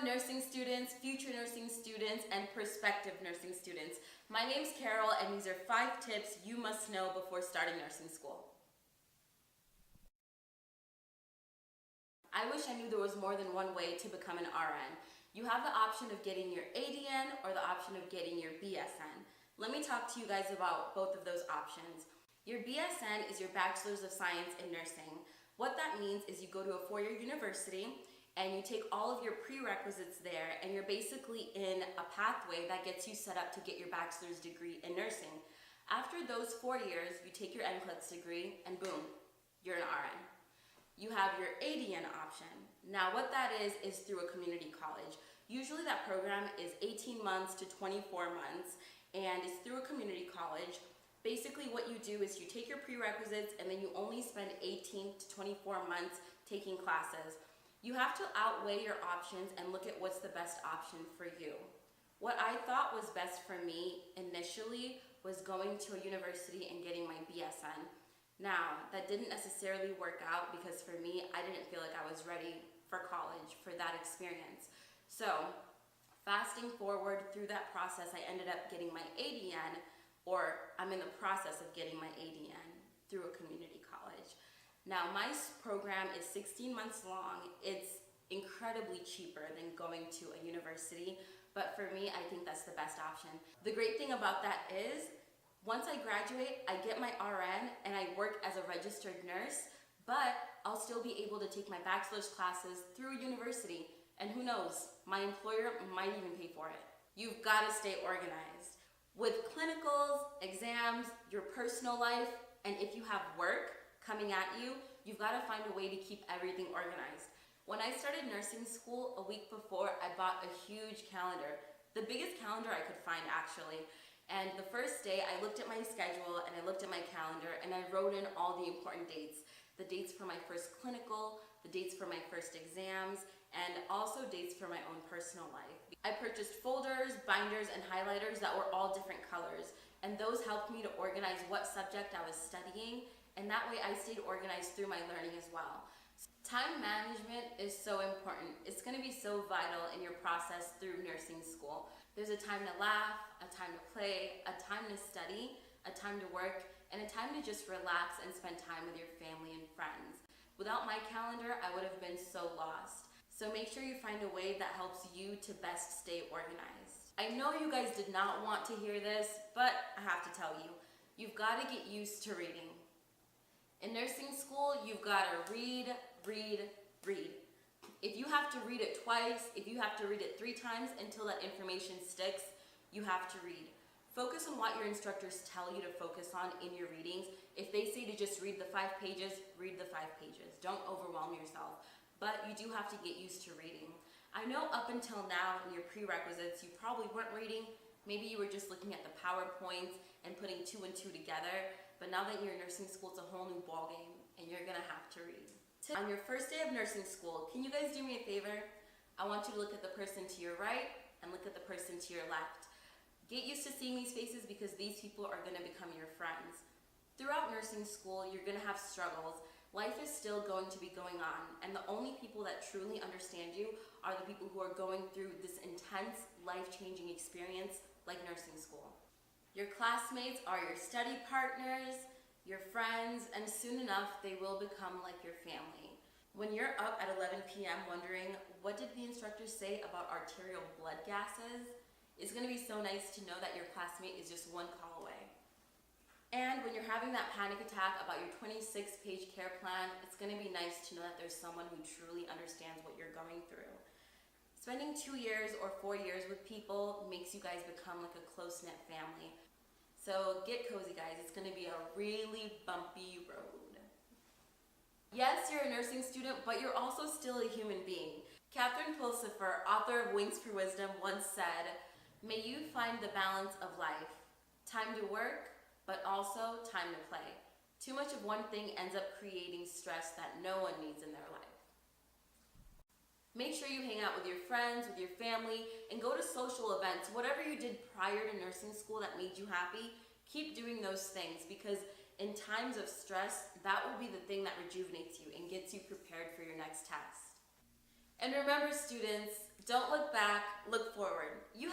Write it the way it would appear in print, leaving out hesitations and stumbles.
nursing students, future nursing students, and prospective nursing students. My name's Carol, and these are 5 tips you must know before starting nursing school. I wish I knew there was more than one way to become an RN. You have the option of getting your ADN or the option of getting your BSN. Let me talk to you guys about both of those options. Your BSN is your Bachelor's of Science in Nursing. What that means is you go to a 4-year university and you take all of your prerequisites there, and you're basically in a pathway that gets you set up to get your bachelor's degree in nursing. After ththose 4 years, you take your NCLEX degree and boom, you're an RN. You have your ADN option. Now what that is through a community college. Usually that program is 18 months to 24 months and it's through a community college. Basically what you do is you take your prerequisites and then you only spend 18 to 24 months taking classes. You have to outweigh your options and look at what's the best option for you. What I thought was best for me initially was going to a university and getting my BSN. Now, that didn't necessarily work out because for me, I didn't feel like I was ready for college, for that experience. So, fasting forward through that process, I ended up getting my ADN, or I'm in the process of getting my ADN through a community college. Now, my program is 16 months long. It's incredibly cheaper than going to a university, but for me, I think that's the best option. The great thing about that is, once I graduate, I get my RN and I work as a registered nurse, but I'll still be able to take my bachelor's classes through a university, and who knows, my employer might even pay for it. You've got to stay organized. With clinicals, exams, your personal life, and if you have work coming at you, you've got to find a way to keep everything organized. When I started nursing school a week before, I bought a huge calendar, the biggest calendar I could find actually. And the first day I looked at my schedule and I looked at my calendar and I wrote in all the important dates. The dates for my first clinical, the dates for my first exams, and also dates for my own personal life. I purchased folders, binders, and highlighters that were all different colors, and those helped me to organize what subject I was studying, and that way I stayed organized through my learning as well. Time management is so important. It's going to be so vital in your process through nursing school. There's a time to laugh, a time to play, a time to study, a time to work, and a time to just relax and spend time with your family and friends. Without my calendar, I would have been so lost. So make sure you find a way that helps you to best stay organized. I know you guys did not want to hear this, but I have to tell you, you've got to get used to reading. In nursing school, you've got to read, read, read. If you have to read it twice, if you have to read it 3 times until that information sticks, you have to read. Focus on what your instructors tell you to focus on in your readings. If they say to just read the 5 pages, read the 5 pages. Don't overwhelm yourself. But you do have to get used to reading. I know up until now in your prerequisites, you probably weren't reading. Maybe you were just looking at the PowerPoints and putting 2 and 2 together. But now that you're in nursing school, it's a whole new ballgame, and you're gonna have to read. On your first day of nursing school, can you guys do me a favor? I want you to look at the person to your right and look at the person to your left. Get used to seeing these faces because these people are gonna become your friends. Throughout nursing school, you're gonna have struggles. Life is still going to be going on, and the only people that truly understand you are the people who are going through this intense, life-changing experience like nursing school. Your classmates are your study partners, your friends, and soon enough, they will become like your family. When you're up at 11 p.m. wondering, what did the instructors say about arterial blood gases? It's gonna be so nice to know that your classmate is just 1 call away. And when you're having that panic attack about your 26-page care plan, it's gonna be nice to know that there's someone who truly understands what you're going through. Spending 2 years or 4 years with people makes you guys become like a close-knit family. So get cozy, guys. It's gonna be a really bumpy road. Yes, you're a nursing student, but you're also still a human being. Catherine Pulsifer, author of Wings for Wisdom, once said, "May you find the balance of life. Time to work, but also time to play. Too much of one thing ends up creating stress that no one needs in their life." Make sure you hang out with your friends, with your family, and go to social events. Whatever you did prior to nursing school that made you happy, keep doing those things because in times of stress, that will be the thing that rejuvenates you and gets you prepared for your next test. And remember, students, Don't look back, look forward. You